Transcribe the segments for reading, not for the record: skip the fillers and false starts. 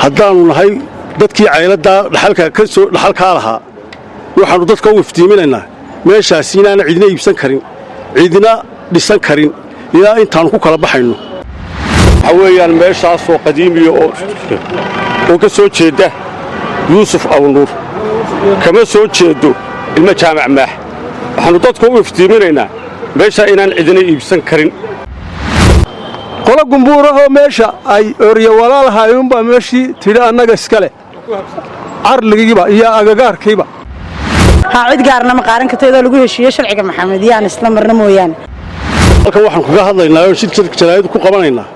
haddaanu nahay dadkii caylada dhaxalka lahaa waxaanu dadka u iftiiminaynaa meeshaas inaana cidina iibsan karin cidina dhisan karin ilaa intaanu ku kala baxayno waxa weeyaan meeshaas oo qadiimiya oo ka soo jeeda yuusuf awnuur kama soo jeedo ilma jaamac maax waxaanu dadka u iftiiminaynaa meesha inaan cidina iibsan karin qola gumbuurahoo meesha ay orya walaalhaayuunbaa meeshii tidhi annaga iskale carligiiba iyo agagaarkiiba cid gaarna ma qaaran karto iyadoo lagu heshiiyo sharciga maxamediyaan isla marna mooyaan halkan waxaan kaga hadlaynaa oo shirka jaraa'id ku qabanaynaa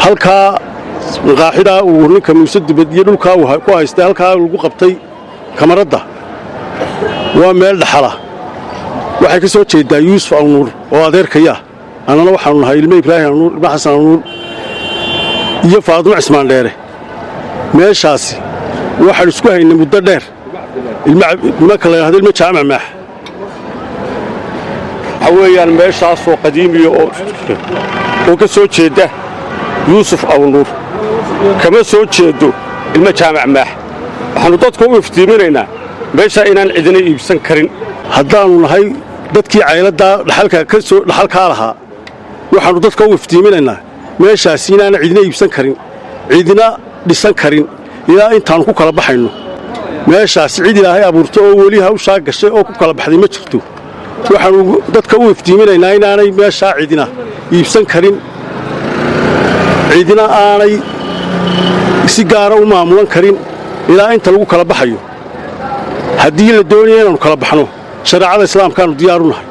halkaa maqaaxida uu ninka muuse dibad iyo dhulkaa ku haystay halkaa lagu qabtay kamaradda waa meel dhaxala waxay ka soo jeedaa yuusuf awnuur oo adeerkaya annana waxaanu nahay ilmo ibraahim awnuur ilmo xasan awnuur iyo faadimo cismaan dheere meeshaasi waxaan isku haynay muddo dheer nimanka la yidhahdo ilmo jaamac maax waxa weeyaan meeshaas oo qadiimiya oo ka soo jeeda yuusuf awnuur kama soo jeedo ilmo jaamac maax waxaanu dadka u iftiiminaynaa meesha inaan cidina iibsan karin haddaanu nahay dadkii caylada dhaxalkaa lahaa waxaanu dadka u iftiiminaynaa meeshaas inaana cidina iibsan karin cidina dhisan karin ilaa intaanu ku kala baxayno meeshaas cid ilaahay abuurtay oo weli hawshaa gashay oo ku kala baxday ma jirto waxaanu dadka u iftiiminaynaa inaanay meeshaa cidina iibsan karin cidina aanay si gaara u maamulan karin ilaa inta lagu kala baxayo haddii la doonaya inaannu kala baxno shareecada islaamkaannu diyaaru nahay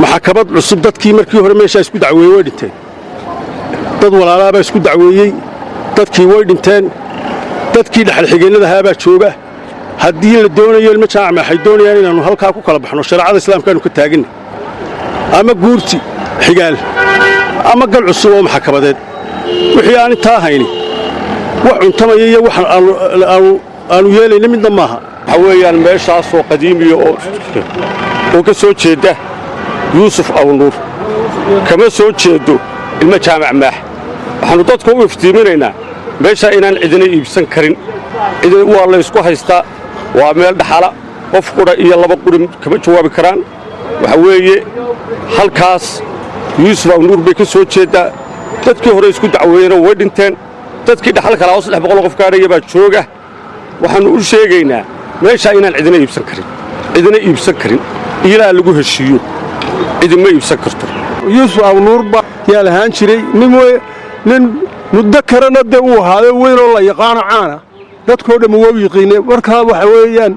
maxkamad cusub dadkii markii hore meeshaa isku dacweeyey way dhinteen dad walaalaabaa isku dacweeyey dadkii way dhinteen dadkii dhexalxigeennadahaabaa jooga haddii la doonayo ilmo jaamac waxay doonayaan inaannu halkaa ku kala baxno shareecada islaamkaannu ka taaganna ama guurti xigaal ama gal cusub oo maxkamadeed wixii aan intaa hayni wax cuntamaya iyo wax aanu yeelayna midna maaha waxa weeyaan meeshaas oo qadiimiya oo ka soo jeeda yuusuf awnuur kama soo jeedo ilmo jaamac maax waxaanu dadka u iftiiminaynaa meesha inaan cidina iibsan karin waa la ysku haystaa waa meel dhaxala qof qudha iyo laba quri kama jawaabi karaan waxa weeye halkaas yuusuf awnuur bay ka soo jeeddaa dadkii hore isku dacweeyena way dhinteen dadkii dhaxal kalaa oo 300 qof gaadhaya baa jooga waxaanu u sheegaynaa meesha inaan cidina iibsan karin ilaa lagu heshiiyo cidima iibsan karto yuusuf awnuur baa yaa lahaan jiray nin muddo karana dee uu ahaado weynoo la yaqaano caana dadkoo dhamma waa yiqiinay markaa waxa weeyaan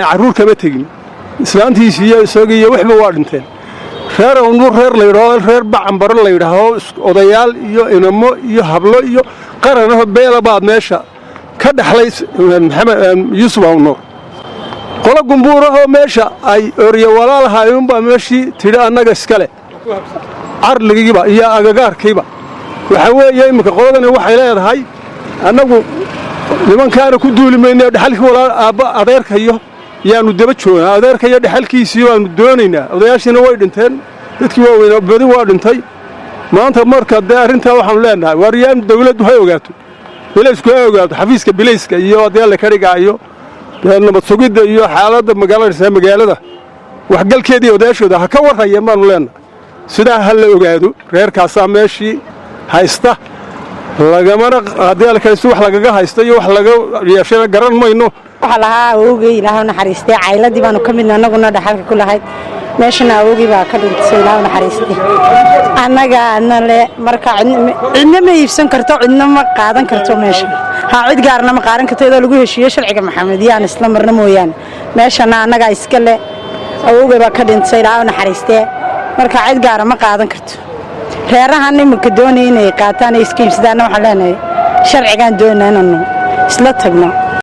carruur kama tegin islaantiisii iyo isagii iyo waxba waa dhinteen reer awnuur reer layidhahdo reer bacanbaro layidhaaho odayaal iyo inamo iyo hablo iyo qaranaho beela baad meesha ka dhaxlay yuusuf awnuur qola gumbuurahoo meesha ay orya walaalhaayuunbaa meeshii tidhi annaga iskale carligiiba iyo agagaarkiiba waxa weeye imminka qoladani waxay leedahay annagu nimankaana ku duuli maynaa dhaxalkii walaal aabba adeerkayo yaannu daba joognaa adeerkayo dhaxalkiisii waannu doonaynaa odayaashiina way dhinteen dadkii waaweynaa badi waa dhintay maanta marka dee arrintaa waxaanu leenahay waariyaan dawladdu hay ogaato bilaysku hay ogaato xafiiska bilayska iyo adeelle ka dhigaayo dee nabad sugidda iyo xaaladda magaalada waxgalkeedii odayaashooda ha ka warrayeen baannu leenahay sidaa ha la ogaado reerkaasaa meeshii haysta lagamana haddii alkaysi wax lagaga haysta iyo wax laga yeeshana garan mayno waxa lahaa awowgay ilaahu naxariistay cayladii baanu ka midna annaguna dhaxalka ku lahayd meeshana awowgii baa ka dhintay ilaahu naxariistay annaga le marka cidna ma iibsan karto cidna ma qaadan karto meesha cid gaarna ma qaaran karto iyadoo lagu heshiiyo sharciga maxamediyaan isla marna mooyaan meeshana annaga iska le awowgay baa ka dhintay ilaahu naxariistay marka cid gaara ma qaadan karto reerahan iminka doonaya inay qaataan iska iibsadaan waxaan leenahay sharcigaan doonaa inaanu isla tagno